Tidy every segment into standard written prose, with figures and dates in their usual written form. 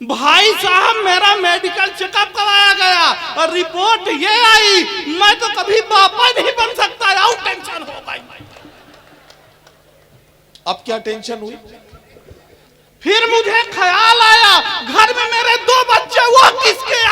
भाई साहब मेरा मेडिकल चेकअप कराया गया और रिपोर्ट ये आई, मैं तो कभी पापा नहीं बन सकता। आउट टेंशन हो गई। अब क्या टेंशन हुई? फिर मुझे ख्याल आया घर में मेरे 2 बच्चे, वो किसके?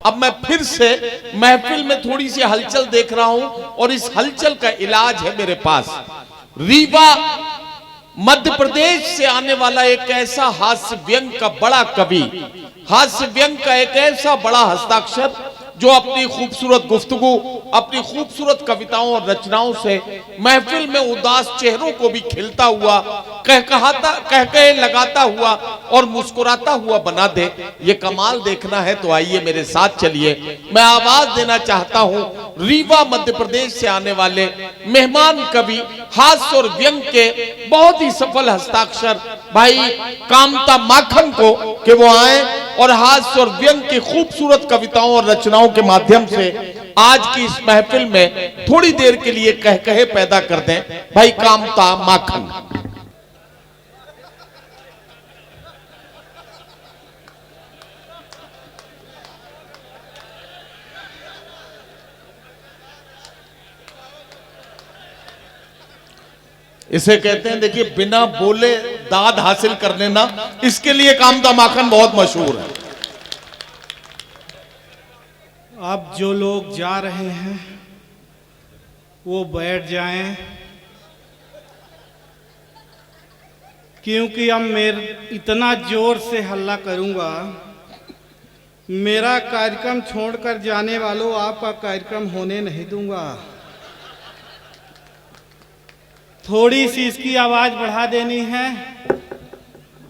अब मैं फिर से महफिल में थोड़ी सी हलचल देख रहा हूं और इस हलचल का इलाज है मेरे पास। रीवा मध्य प्रदेश से आने वाला एक ऐसा हास्य व्यंग का बड़ा कवि, हास्य व्यंग का एक ऐसा बड़ा हस्ताक्षर जो अपनी खूबसूरत गुफ्तगू, अपनी खूबसूरत कविताओं और रचनाओं से महफिल में उदास चेहरों को भी खिलता हुआ, कह लगाता हुआ और मुस्कुराता हुआ बना दे। ये कमाल देखना है तो आइए मेरे साथ चलिए। मैं आवाज देना चाहता हूं रीवा मध्य प्रदेश से आने वाले मेहमान कवि, हास्य और व्यंग के बहुत ही सफल हस्ताक्षर भाई कामता माखन को कि वो आए और हास्य और व्यंग की खूबसूरत कविताओं और रचनाओं के माध्यम से आज की इस महफिल में थोड़ी देर के लिए कहे पैदा कर दें। भाई कामता माखन। इसे कहते हैं, देखिए, बिना बोले दाद हासिल कर लेना। इसके लिए कामता माखन बहुत मशहूर है। अब जो लोग जा रहे हैं वो बैठ जाएं, क्योंकि अब इतना जोर से हल्ला करूंगा, मेरा कार्यक्रम छोड़कर जाने वालों आपका कार्यक्रम होने नहीं दूंगा। थोड़ी सी इसकी आवाज बढ़ा देनी है,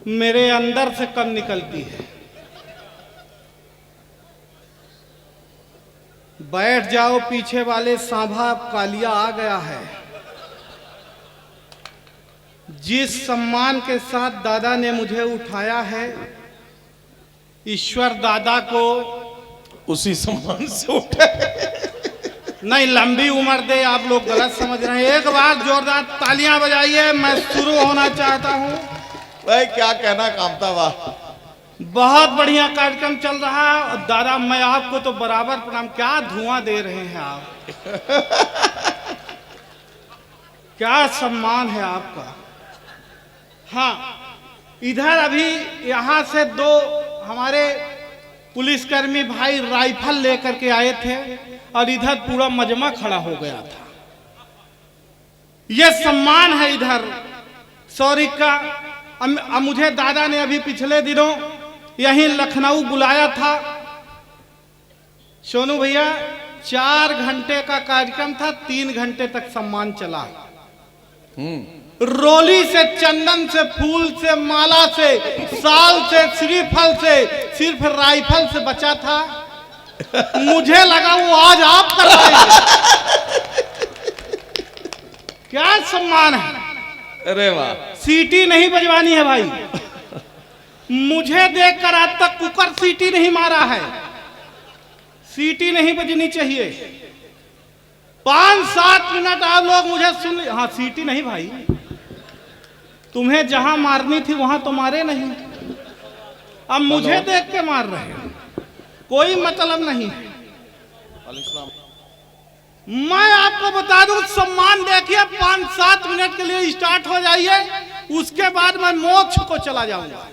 मेरे अंदर से कम निकलती है। बैठ जाओ पीछे वाले सांभा, अब कालिया आ गया है। जिस सम्मान के साथ दादा ने मुझे उठाया है, ईश्वर दादा को उसी सम्मान से उठाए। नहीं, लंबी उम्र दे। आप लोग गलत समझ रहे हैं। एक बार जोरदार तालियां बजाइए, मैं शुरू होना चाहता हूं। भाई क्या कहना कामता, वाह, बहुत बढ़िया कार्यक्रम चल रहा है। दादा मैं आपको तो बराबर प्रणाम। क्या धुआं दे रहे हैं आप, क्या सम्मान है आपका। हाँ, इधर अभी यहाँ से 2 हमारे पुलिसकर्मी भाई राइफल लेकर के आए थे और इधर पूरा मजमा खड़ा हो गया था। यह सम्मान है इधर सॉरी का। अब मुझे दादा ने अभी पिछले दिनों यहीं लखनऊ बुलाया था। सोनू भैया, 4 घंटे का कार्यक्रम था, 3 घंटे तक सम्मान चला। रोली से, चंदन से, फूल से, माला से, साल से, श्रीफल से, सिर्फ राइफल से बचा था। मुझे लगा वो आज आप कर रहे हैं। क्या सम्मान है। अरे वाह, सीटी नहीं बजवानी है भाई। मुझे देखकर आज तक कुकर सीटी नहीं मारा है। सीटी नहीं बजनी चाहिए। 5-7 मिनट आप लोग मुझे सुन। हाँ, सीटी नहीं भाई, तुम्हें जहां मारनी थी वहां तो मारे नहीं, अब मुझे देख के मार रहे हो। कोई मतलब नहीं है। मैं आपको बता दूं, सम्मान देखिए, 5-7 मिनट के लिए स्टार्ट हो जाइए, उसके बाद मैं मोक्ष को चला जाऊंगा।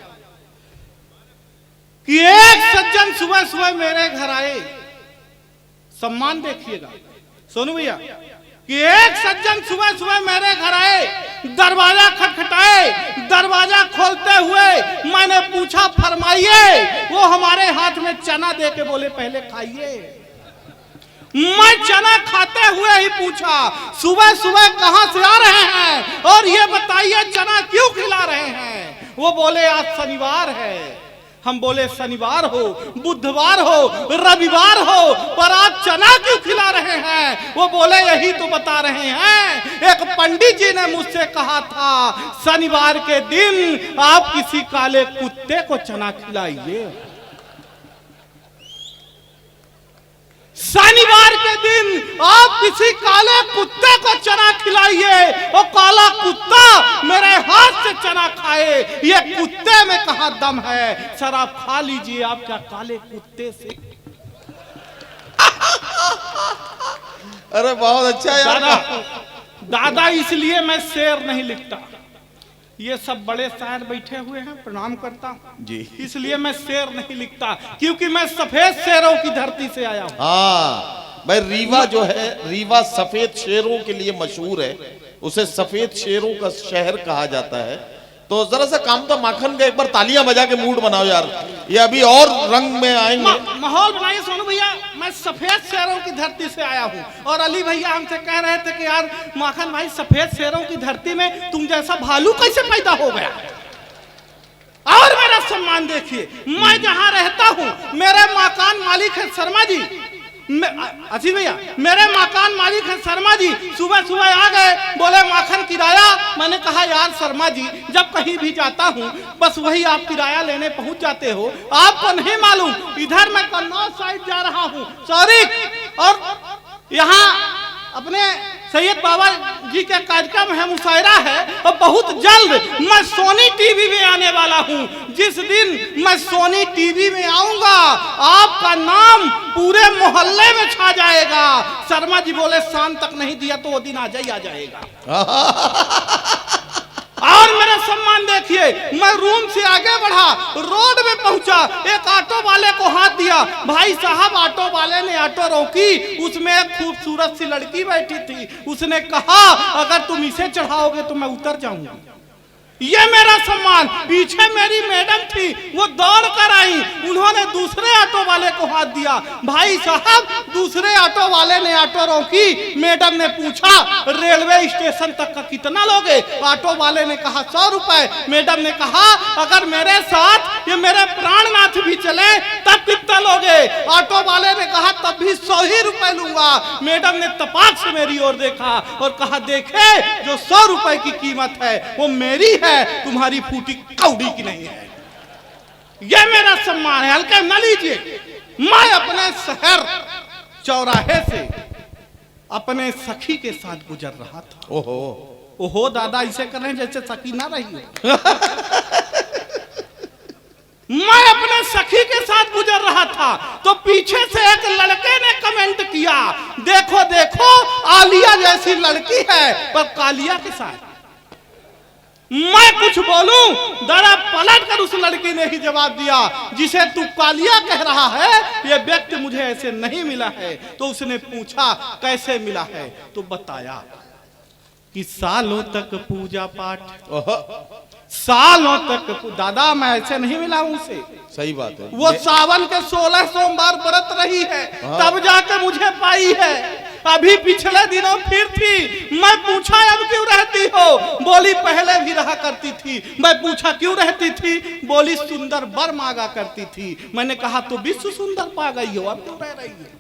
कि एक सज्जन सुबह सुबह मेरे घर आए, सम्मान देखिएगा सोनू भैया, कि एक सज्जन सुबह सुबह मेरे घर आए, दरवाजा खटखटाए, दरवाजा खोलते हुए मैंने पूछा फरमाइए। वो हमारे हाथ में चना दे के बोले पहले खाइए। मैं चना खाते हुए ही पूछा सुबह सुबह कहां से आ रहे हैं और ये बताइए चना क्यों खिला रहे हैं। वो बोले आज शनिवार है। हम बोले शनिवार हो, बुधवार हो, रविवार हो, पर आज चना वो बोले यही तो बता रहे हैं। एक पंडित जी ने मुझसे कहा था शनिवार के दिन आप किसी काले कुत्ते को चना खिलाइए। शनिवार के दिन आप किसी काले कुत्ते को चना खिलाइए और काला कुत्ता मेरे हाथ से चना खाए। ये कुत्ते में कहां दम है? सर आप खा लीजिए, आप क्या काले कुत्ते से? अरे बहुत अच्छा यार। दादा इसलिए मैं शेर नहीं लिखता। ये सब बड़े शायर बैठे हुए हैं, प्रणाम करता हूं जी। इसलिए मैं शेर नहीं लिखता, क्योंकि मैं सफेद शेरों की धरती से आया हूं। हाँ भाई, रीवा जो है, रीवा सफेद शेरों के लिए मशहूर है। उसे सफेद शेरों का शहर कहा जाता है। तो जरा सा काम तो माखन का एक बार तालियां बजा के मूड बनाओ यार, ये अभी और रंग में आएंगे। माहौल बनाइए सोनू भैया। मैं सफेद शेरों की धरती से आया हूँ और अली भैया हमसे कह रहे थे कि यार माखन भाई सफेद शेरों की धरती में तुम जैसा भालू कैसे पैदा हो गया? और मेरा सम्मान देखिए, मैं जहाँ रहता हूँ मेरे मकान मालिक है शर्मा जी। अजी भैया, मेरे मकान मालिक है शर्मा जी। सुबह सुबह आ गए, बोले माखन किराया। मैंने कहा यार शर्मा जी, जब कहीं भी जाता हूँ बस वही आप किराया लेने पहुंच जाते हो, आपको नहीं मालूम इधर मैं कन्नौज साइड जा रहा हूँ सॉरी, और यहाँ अपने सैयद बाबा जी का कार्यक्रम है, मुशायरा है, और बहुत जल्द मैं सोनी टीवी में आने वाला हूं। जिस दिन मैं सोनी टीवी में आऊंगा आपका नाम पूरे मोहल्ले में छा जाएगा। शर्मा जी बोले शाम तक नहीं दिया तो वो दिन आ जाएगा। और मेरा सम्मान देखिए, मैं रूम से आगे बढ़ा, रोड में पहुंचा, एक ऑटो वाले को हाथ दिया। भाई साहब ऑटो वाले ने ऑटो रोकी, उसमें एक खूबसूरत सी लड़की बैठी थी। उसने कहा अगर तुम इसे चढ़ाओगे तो मैं उतर जाऊंगा। ये मेरा सम्मान। पीछे मेरी मैडम थी, वो दौड़ कर आई, उन्होंने दूसरे ऑटो वाले को हाथ दिया। भाई साहब दूसरे ऑटो वाले ने ऑटो रोकी, मैडम ने पूछा रेलवे स्टेशन तक का कितना लोगे? ऑटो वाले ने कहा 100 रुपए। मैडम ने कहा अगर मेरे साथ ये मेरे प्राणनाथ भी चले तब कितना लोगे? ऑटो वाले ने कहा तब भी 100 ही रुपए लूंगा। मैडम ने तपाक से मेरी ओर देखा और कहा देखे जो 100 रुपए की कीमत है वो मेरी है, तुम्हारी फूटी कौड़ी की नहीं है। यह मेरा सम्मान है, हल्के न लीजिए। मैं अपने शहर चौराहे से अपने सखी के साथ गुजर रहा था। ओहो दादा इसे कर रहे हैं जैसे सखी ना रही हो। मैं अपने सखी के साथ गुजर रहा था तो पीछे से एक लड़के ने कमेंट किया देखो देखो आलिया जैसी लड़की है पर कालिया के साथ। मैं कुछ बोलूं, दरा पलट कर उस लड़की ने ही जवाब दिया जिसे तू कालिया कह रहा है ये व्यक्ति मुझे ऐसे नहीं मिला है। तो उसने पूछा कैसे मिला है? तो बताया कि सालों तक पूजा पाठ, सालों तक। दादा मैं ऐसे नहीं मिला उसे। सही बात है। वो सावन के 16 सोमवार व्रत रही है तब जाके मुझे पाई है। अभी पिछले दिनों फिर थी, मैं पूछा अब क्यों रहती हो? बोली पहले भी रहा करती थी। मैं पूछा क्यों रहती थी? बोली सुंदर वर मांगा करती थी। मैंने कहा तो विश्व सुंदर पा गई हो, अब क्यों रह रही है?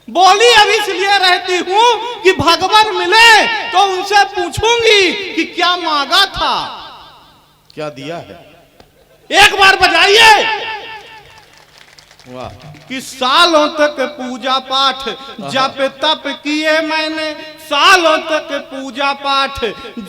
बोली अब इसलिए रहती हूं कि भगवान मिले तो उनसे पूछूंगी कि क्या मांगा था, क्या दिया है। एक बार बजाइए। वाह। कि सालों तक पूजा पाठ जप तप किए मैंने, सालों तक पूजा पाठ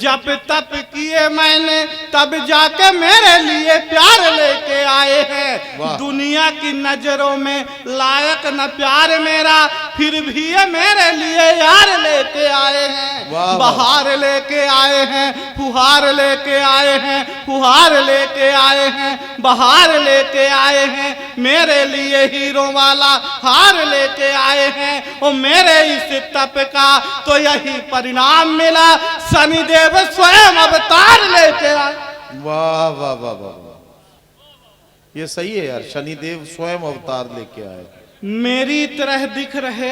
जप तप किए मैंने, तब जाके मेरे लिए प्यार लेके आए हैं। दुनिया की नजरों में लायक न प्यार मेरा, फिर भी ये मेरे लिए यार लेके आए हैं। बहार लेके आए हैं, फुहार लेके आए हैं, फुहार लेके आए हैं, बहार लेके आए हैं। मेरे लिए हीरो वाला हार लेके आए हैं। और मेरे इस तप का तो यही परिणाम मिला, शनिदेव स्वयं अवतार लेके आए। वाह वाह वाह वाह, ये सही है यार, शनिदेव स्वयं अवतार लेके आए। मेरी तरह दिख रहे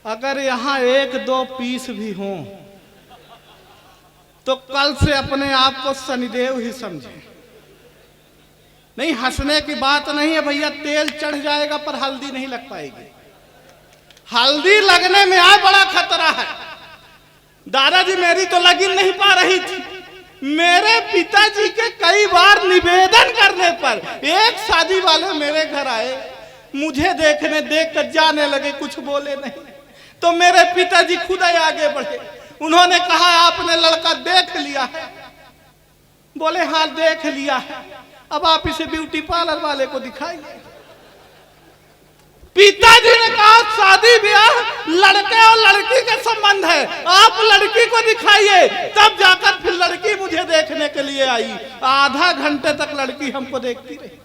अगर यहाँ 1-2 पीस भी हों तो कल से अपने आप को शनिदेव ही समझे। नहीं हंसने की बात नहीं है भैया, तेल चढ़ जाएगा पर हल्दी नहीं लग पाएगी। हल्दी लगने में आ बड़ा खतरा है। दादाजी मेरी तो लगी नहीं पा रही थी। मेरे पिताजी के कई बार निवेदन करने पर एक शादी वाले मेरे घर आए, मुझे देखने देख कर जाने लगे, कुछ बोले नहीं। तो मेरे पिताजी खुद ही आगे बढ़े, उन्होंने कहा आपने लड़का देख लिया है? बोले हाँ देख लिया है, अब आप इसे ब्यूटी पार्लर वाले को दिखाइए। पिताजी ने कहा शादी ब्याह लड़के और लड़की के संबंध है, आप लड़की को दिखाइए। तब जाकर फिर लड़की मुझे देखने के लिए आई। आधा घंटे तक लड़की हमको देखती रही,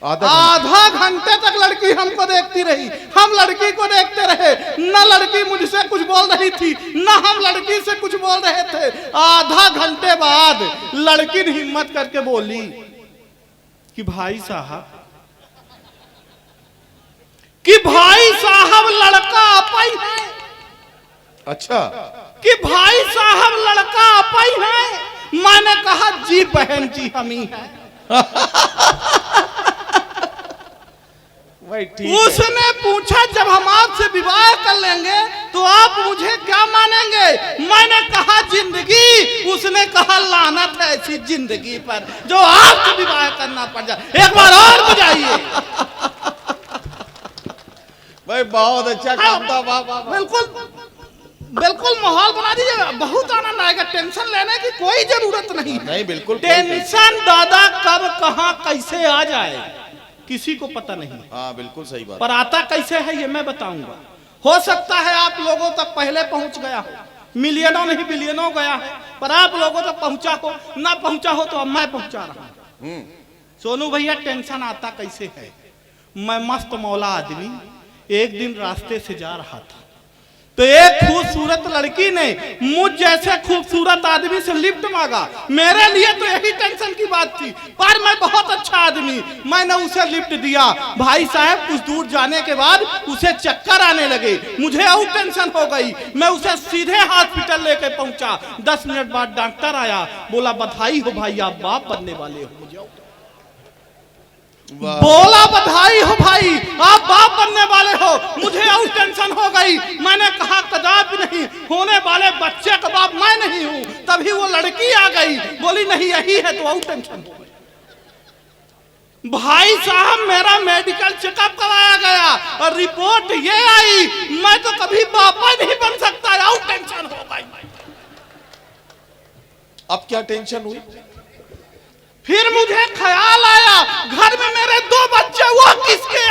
आधा घंटे तक लड़की हमको देखती रही। हम लड़की को देखते रहे, न लड़की मुझसे कुछ बोल रही थी न हम लड़की से कुछ बोल रहे थे। आधा घंटे बाद लड़की ने हिम्मत करके बोली कि भाई साहब लड़का आपा ही है। अच्छा, कि भाई साहब लड़का आपा ही है। मैंने कहा जी बहन जी हम ही हैं। उसने पूछा जब हम आपसे विवाह कर लेंगे तो आप मुझे क्या मानेंगे? मैंने कहा जिंदगी। उसने कहा लानत है ऐसी जिंदगी पर जो आपको विवाह करना पड़ जाए। एक बार और बजाइए भाई, बहुत अच्छा काम था। वाह वाह, बिल्कुल बिल्कुल माहौल बना दीजिए, बहुत आनंद आएगा। टेंशन लेने की कोई जरूरत नहीं। नहीं, बिल्कुल टेंशन दादा कब कहां कैसे आ जाए किसी को पता नहीं। हाँ, बिल्कुल सही बात। पर आता कैसे है ये मैं बताऊंगा। हो सकता है आप लोगों तक पहले पहुंच गया हो, मिलियनों नहीं बिलियनों गया है, पर आप लोगों तक पहुंचा हो ना पहुंचा हो तो अब मैं पहुंचा रहा हूं। सोनू भैया टेंशन आता कैसे है। मैं मस्त मौला आदमी एक दिन रास्ते से जा रहा था तो एक खूबसूरत लड़की ने मुझ जैसे खूबसूरत आदमी से लिफ्ट मांगा। मेरे लिए तो यही टेंशन की बात थी, पर मैं बहुत अच्छा आदमी, मैंने उसे लिफ्ट दिया। भाई साहब कुछ दूर जाने के बाद उसे चक्कर आने लगे, मुझे और टेंशन हो गई। मैं उसे सीधे हॉस्पिटल लेके पहुंचा। 10 मिनट बाद डॉक्टर आया, बोला बधाई हो भाई आप बाप बनने वाले हो। मुझे बोला बधाई हो भाई आप बाप बनने वाले हो। मुझे और टेंशन हो गई। मैंने कहा कदापि नहीं, होने वाले बच्चे का बाप मैं नहीं हूं। तभी वो लड़की आ गई, बोली नहीं यही है, तो और टेंशन हो गई। भाई साहब मेरा मेडिकल चेकअप कराया गया और रिपोर्ट ये आई मैं तो कभी बापा नहीं बन सकता। और टेंशन हो गई। अब क्या टेंशन हुई? फिर मुझे ख्याल आया घर में मेरे 2 बच्चे, वो किसके?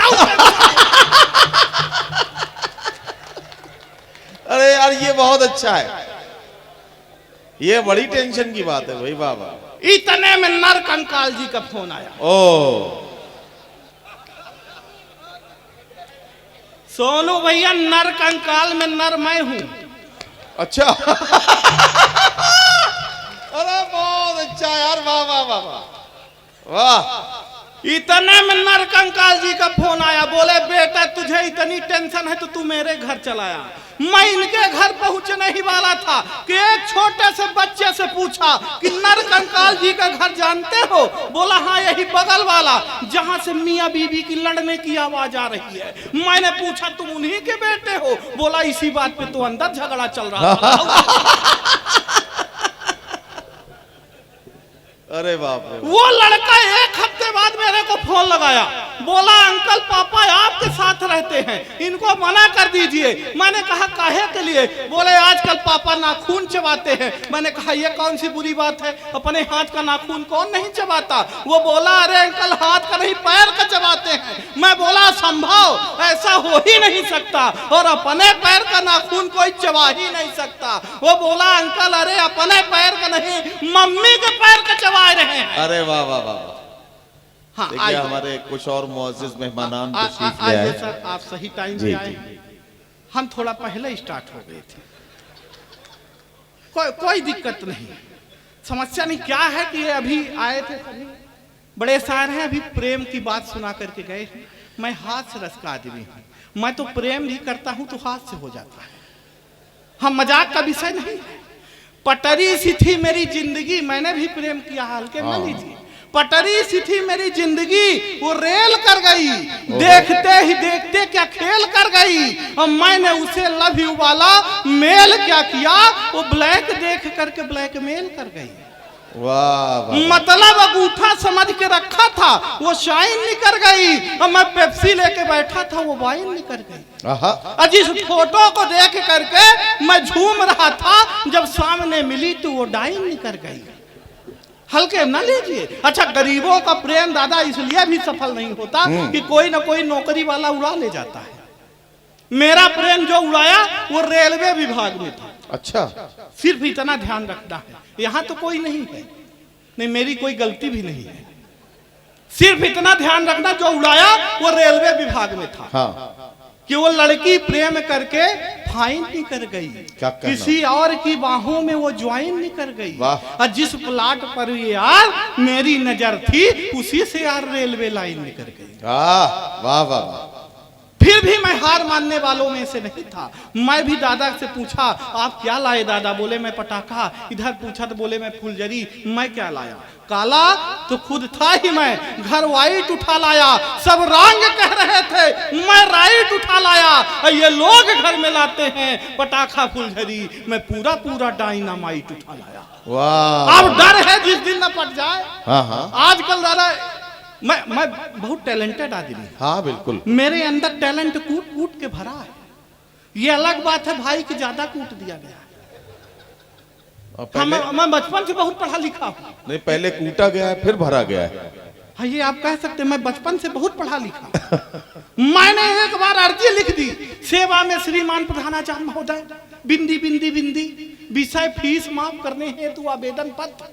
अरे यार ये बहुत अच्छा है, ये बड़ी टेंशन की बात है भाई। बाबा इतने में नर कंकाल जी का फोन आया। ओ सोनू भैया नर कंकाल में नर मैं हूं। अच्छा अरे बहुत अच्छा यार, वाह वाह वाह वाह वाह। इतने में नर कंकाल जी का फोन आया, बोले बेटा तुझे इतनी टेंशन है तो तू मेरे घर चलाया। मैं इनके घर पहुंचने ही वाला था कि एक छोटे से बच्चे से पूछा कि नर कंकाल जी का घर जानते हो? बोला हाँ यही बगल वाला जहां से मियां बीबी की लड़ने की आवाज आ रही है। मैंने पूछा तुम उन्हीं के बेटे हो? बोला इसी बात पे तो अंदर झगड़ा चल रहा था। अरे बाप रे। वो लड़का 1 हफ्ते बाद मेरे को फोन लगाया, बोला अंकल पापा आपके साथ रहते हैं, इनको मना कर दीजिए। मैंने कहा काहे के लिए? बोले आजकल पापा नाखून चबाते हैं। मैंने कहा ये कौन सी बुरी बात है, अपने हाथ का नाखून कौन नहीं चबाता? वो बोला अरे अंकल हाथ का नहीं पैर का चबाते हैं। मैं बोला संभव ऐसा हो ही नहीं सकता, और अपने पैर का नाखून कोई चबा ही नहीं सकता। वो बोला अंकल अरे अपने पैर का नहीं मम्मी के पैर का चबा रहे हैं। अरे वाह वाह वाह। हाँ, देखिए हमारे कुछ और मुअज़्ज़िज़ मेहमानान तशरीफ ले आइए आए। सर आप सही टाइम पे आए। हम थोड़ा पहले स्टार्ट हो गए थे, कोई दिक्कत नहीं, समस्या नहीं। क्या है कि ये अभी आए थे, सभी बड़े शायर हैं, अभी प्रेम की बात सुना करके गए। मैं हाथ से रस का आदमी हूँ, मैं तो प्रेम भी करता हूँ तो हाथ से हो जाता है। हम मजाक का विषय नहीं है। पटरी सी थी मेरी जिंदगी, मैंने भी प्रेम किया, हल्के में लीजिए। पटरी सी थी मेरी जिंदगी, वो रेल कर गई। देखते ही देखते क्या खेल कर गई। और मैंने उसे लव यू वाला मेल क्या किया, वो ब्लैक देख करके ब्लैकमेल कर गई। वाह वाह। मतलब अंगूठा समझ के रखा था, वो शाइन निकल गई। और मैं पेप्सी लेके बैठा था, वो वाइन निकल गई। और जिस फोटो को देख करके मैं झूम रहा था, जब सामने मिली तो वो डाइन निकल गई। हल्के ना लीजिए। अच्छा, गरीबों का प्रेम दादा इसलिए भी सफल नहीं होता कि कोई ना कोई नौकरी वाला उड़ा ले जाता है। मेरा प्रेम जो उड़ाया वो रेलवे विभाग में था। अच्छा, सिर्फ इतना ध्यान रखना है, यहाँ तो कोई नहीं है, नहीं मेरी कोई गलती भी नहीं है। सिर्फ इतना ध्यान रखना, जो उड़ाया वो रेलवे विभाग में था। हाँ। कि वो लड़की प्रेम करके फाइन नहीं कर गई, किसी और की बाहों में वो ज्वाइन नहीं कर गई। और जिस प्लाट पर ये यार मेरी नजर थी, उसी से यार रेलवे लाइन निकल गई। वाह वाह। फिर भी मैं हार मानने वालों में से नहीं था। मैं भी दादा से पूछा, आप क्या लाए दादा? बोले मैं पटाखा। इधर पूछा तो बोले मैं फुलझड़ी। मैं क्या लाया? काला तो खुद था ही मैं, घर वाइट उठा लाया। सब रंग कह रहे थे, मैं राइट उठा लाया। ये लोग घर में लाते हैं पटाखा फुलझड़ी, मैं पूरा पूरा डायनामाइट उठा लाया। वाह। अब डर है जिस दिन न पट जाए। हाँ। आजकल दादा मैं बहुत टैलेंटेड आदमी। हाँ बिल्कुल। मेरे अंदर टैलेंट कूट कूट के भरा है। ये अलग बात है भाई कि ज्यादा कूट दिया गया। मैं बचपन से बहुत पढ़ा लिखा हूँ। नहीं, पहले कूटा गया है फिर भरा गया है। हाँ, ये आप कह सकते हैं मैं बचपन से बहुत पढ़ा लिखा। मैंने एक बार अर्जी लिख दी, सेवा में श्रीमान प्रधानाचार्य महोदय, बिंदी बिंदी बिंदी विषय फीस माफ करने हेतु आवेदन पत्र।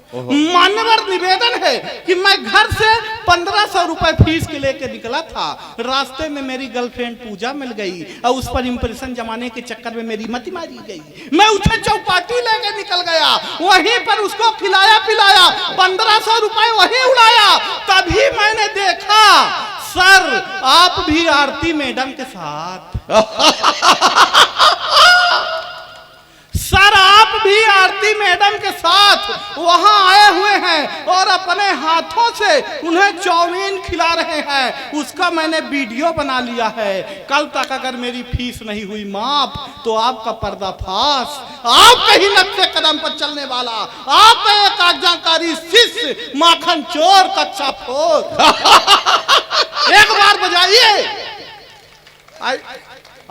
मान्यवर निवेदन है कि मैं घर से 1500 रुपए फीस के लेके निकला था। रास्ते में मेरी गर्लफ्रेंड पूजा मिल गई और उस पर इंप्रेशन जमाने के चक्कर में मेरी मति मारी गई। मैं उसे चौपाटी लेके निकल गया, वहीं पर उसको खिलाया पिलाया, 1500 रुपए वहीं उड़ाया। तभी मैंने देखा, सर आप भी आरती मैडम के साथ सर आप भी आरती मैडम के साथ वहां आए हुए हैं और अपने हाथों से उन्हें चाउमीन खिला रहे हैं। उसका मैंने वीडियो बना लिया है। कल तक अगर मेरी फीस नहीं हुई माफ तो आपका पर्दाफाश, आप कहीं नक्शे कदम पर चलने वाला, आप एक आज्ञाकारी शिष्य, माखन चोर, कच्चा फोर। एक बार बजाइए।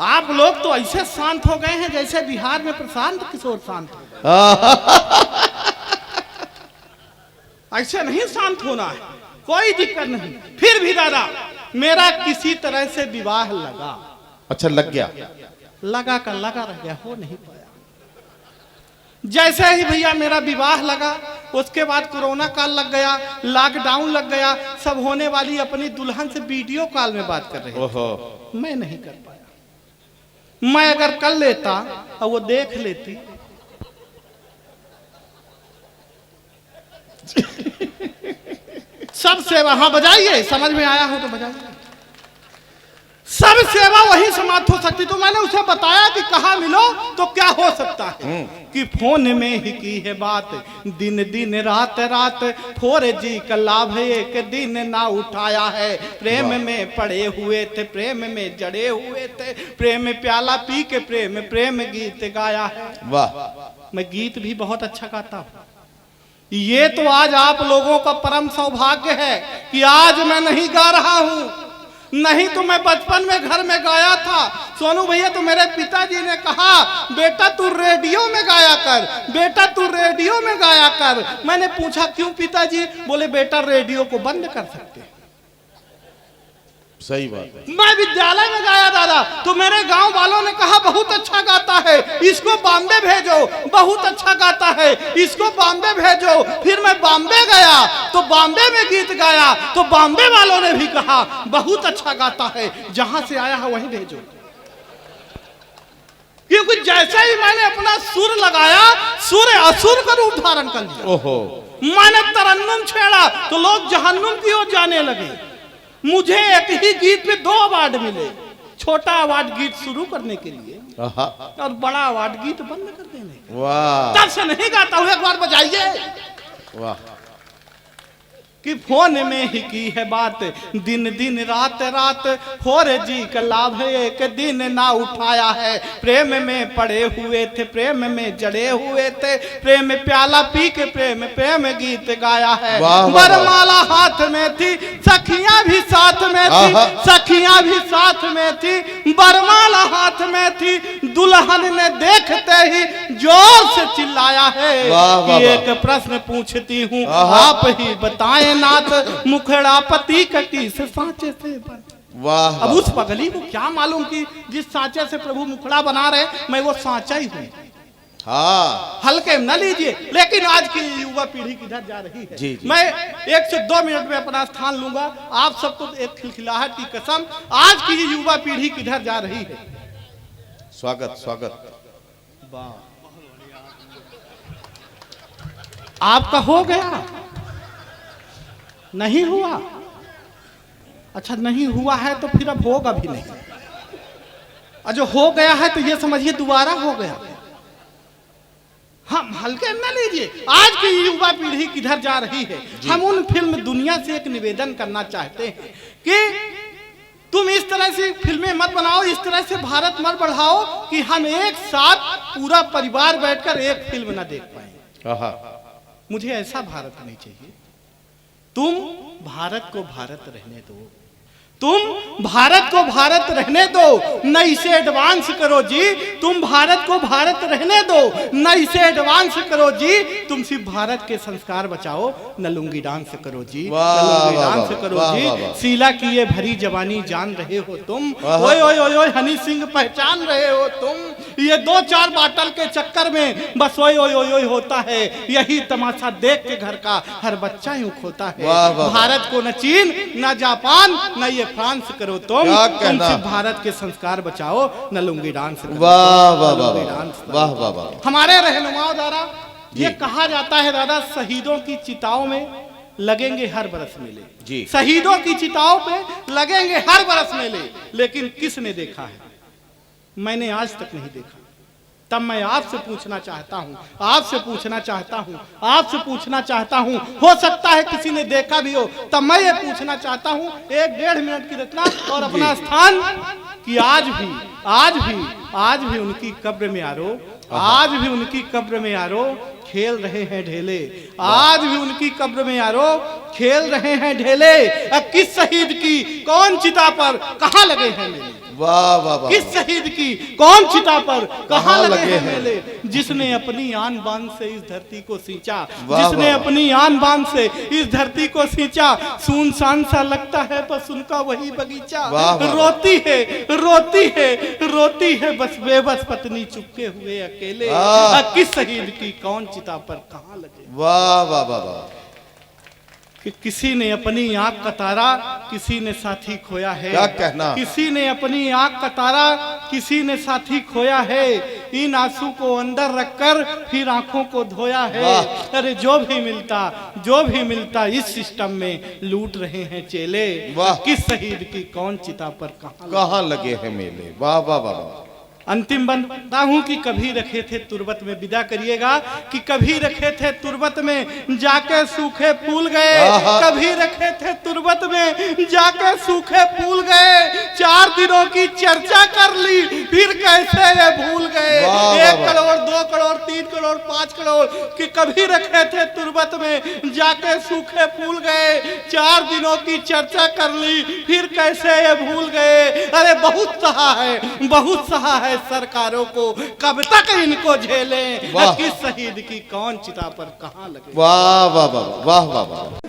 आप लोग तो ऐसे शांत हो गए हैं जैसे बिहार में प्रशांत किशोर शांत हो। ऐसे नहीं शांत होना है, कोई दिक्कत नहीं। फिर भी दादा मेरा किसी तरह से विवाह लगा। अच्छा, लग गया? लगा का लगा रह गया, हो नहीं पाया। जैसे ही भैया मेरा विवाह लगा, उसके बाद कोरोना काल लग गया, लॉकडाउन लग गया। सब होने वाली अपनी दुल्हन से वीडियो कॉल में बात कर रहे थे। मैं नहीं कर पाया। मैं अगर कर लेता और वो देख लेती सब सेवा। हाँ बजाइए, समझ में आया हो तो बजाइए। सब सेवा वही समाप्त हो सकती। तो मैंने उसे बताया कि कहाँ मिलो तो क्या हो सकता है कि फोन में ही की है बात, दिन दिन रात रात 4G का लाभ एक दिन ना उठाया है। प्रेम में पड़े हुए थे, प्रेम में जड़े हुए थे, प्रेम में प्याला पी के प्रेम गीत गाया है। वाह। मैं गीत भी बहुत अच्छा गाता हूँ। ये तो आज आप लोगों का परम सौभाग्य है कि आज मैं नहीं गा रहा हूँ, नहीं तो मैं बचपन में घर में गाया था। सोनू भैया तो मेरे पिताजी ने कहा, बेटा तू रेडियो में गाया कर, बेटा तू रेडियो में गाया कर। मैंने पूछा क्यों पिताजी? बोले बेटा रेडियो को बंद कर सकते हैं। सही बात है। मैं विद्यालय में गाया दादा, तो मेरे गांव वालों ने कहा बहुत अच्छा गाता है, इसको बॉम्बे भेजो, बहुत अच्छा गाता है, इसको बॉम्बे भेजो। फिर मैं बॉम्बे गया तो बॉम्बे में गीत गाया, तो बॉम्बे वालों ने भी कहा बहुत अच्छा गाता है, जहां से आया है वहीं भेजो। क्योंकि जैसे ही मैंने अपना सुर लगाया, सुर असुर का रूप धारण कर लिया। मैंने तरन्नुम छेड़ा तो लोग जहन्नुम की ओर जाने लगे। मुझे एक ही गीत पे 2 अवार्ड मिले, छोटा अवार्ड गीत शुरू करने के लिए और बड़ा अवार्ड गीत बंद कर देने के। वाह। तब से नहीं गाता हूं, एक बार बजाइए। वाह। कि फोन में ही की है बात, दिन दिन रात रात 4G का लाभ है, एक दिन ना उठाया है। प्रेम में पड़े हुए थे, प्रेम में जड़े हुए थे, प्रेम प्याला पी के प्रेम प्रेम गीत गाया है। वरमाला हाथ में थी, सखियां भी साथ में थी, सखियां भी साथ में थी, वरमाला हाथ में थी। दुल्हन ने देखते ही जोर से चिल्लाया है कि एक प्रश्न पूछती हूँ, आप ही बताएं नाथ, मुखड़ा पति कटी से सांचे से बन। वाह। अब उस पगली को क्या मालूम कि जिस सांचे से प्रभु मुखड़ा बना रहे मैं वो सांचा ही हूँ। हाँ, हल्के न लीजिए। लेकिन आज की युवा पीढ़ी किधर जा रही है? जी, जी। मैं 1 से 2 मिनट में अपना स्थान लूंगा। आप सबको एक खिलखिलाहट की कसम, आज की ये युवा पीढ़ी किधर जा रही है? स्वागत स्वागत। आपका हो गया? नहीं हुआ? अच्छा, नहीं हुआ है तो फिर अब होगा भी नहीं। और जो हो गया है तो ये समझिए दोबारा हो गया। हम हल्के न लीजिए। आज की युवा पीढ़ी किधर जा रही है? हम उन फिल्म दुनिया से एक निवेदन करना चाहते हैं कि तुम इस तरह से फिल्में मत बनाओ, इस तरह से भारत मत बढ़ाओ कि हम एक साथ पूरा परिवार बैठकर एक फिल्म न देख पाए। मुझे ऐसा भारत नहीं चाहिए। तुम भारत को भारत रहने दो, तुम भारत को भारत रहने दो, न इसे एडवांस करो जी। तुम भारत को भारत रहने दो, न इसे एडवांस करो जी। तुम सिर्फ भारत के संस्कार बचाओ, न लुंगी डांस करो जी, न लुंगी डांस करो जी। शीला की ये भरी जवानी जान रहे हो तुम, ओए ओए ओए ओए हनी सिंह पहचान रहे हो तुम। ये 2-4 बाटल के चक्कर में बस ओए ओए ओए ओए होता है। यही तमाशा देख के घर का हर बच्चा यूं खोता है। भारत को न चीन, न जापान, न ये फ्रांस करो तुम सिर्फ भारत के संस्कार बचाओ, न लुंगी डांस करो। वाह वाह वाह वाह वाह वाह। हमारे रहनुमाओं द्वारा ये कहा जाता है दादा, शहीदों की चिताओं में लगेंगे हर बरस मेले जी। शहीदों की चिताओं पे लगेंगे हर बरस मेले। लेकिन किसने देखा है? मैंने आज तक नहीं देखा। तब मैं आपसे पूछना चाहता हूँ, आपसे पूछना चाहता हूँ, आपसे पूछना चाहता हूँ। हो सकता है किसी ने देखा भी हो। तब मैं ये पूछना चाहता हूँ 1-1.5 मिनट की रचना और अपना स्थान कि आज भी उनकी कब्र में यारो, आज भी उनकी कब्र में यारो खेल रहे हैं ढेले। आज भी उनकी कब्र में यारो खेल रहे हैं ढेले। किस शहीद की कौन चिता पर कहाँ लगे हैं मेले? वाह वाह वाह। किस शहीद की कौन चिता पर कहाँ लगे हैं मेले? जिसने अपनी आन बान से इस धरती को सींचा, जिसने अपनी आन बान से इस धरती को सींचा। सुनसान सा लगता है बस उनका वही बगीचा। रोती है रोती है रोती है बस बेबस पत्नी चुपके हुए अकेले। किस शहीद की कौन चिता पर कहाँ लगे? वाह वाह वाह वाह। कि किसी ने अपनी आंख का तारा, किसी ने साथी खोया है। क्या कहना? किसी ने अपनी आंख का तारा, किसी ने साथी खोया है। इन आंसू को अंदर रखकर फिर आंखों को धोया है। अरे जो भी मिलता इस सिस्टम में लूट रहे हैं चेले। किस शहीद की कौन चिता पर कहाँ लगे हैं मेले? वाह वाह वाह। अंतिम बनता हूं कि कभी रखे थे तुरबत में, विदा करिएगा कि कभी रखे थे तुरबत में जाके सूखे फूल गए। कभी रखे थे तुरबत में जाके सूखे फूल गए। 4 दिनों की चर्चा कर ली फिर कैसे ये भूल गए। 1 करोड़ 2 करोड़ 3 करोड़ 5 करोड़ कि कभी रखे थे तुरबत में जाके सूखे फूल गए। 4 दिनों की चर्चा कर ली फिर कैसे ये भूल गए। अरे बहुत सहा है सरकारों को, कब तक इनको झेलें। किस शहीद की कौन चिता पर कहाँ लगे? वाह वाह वाह वाह वाह वाह।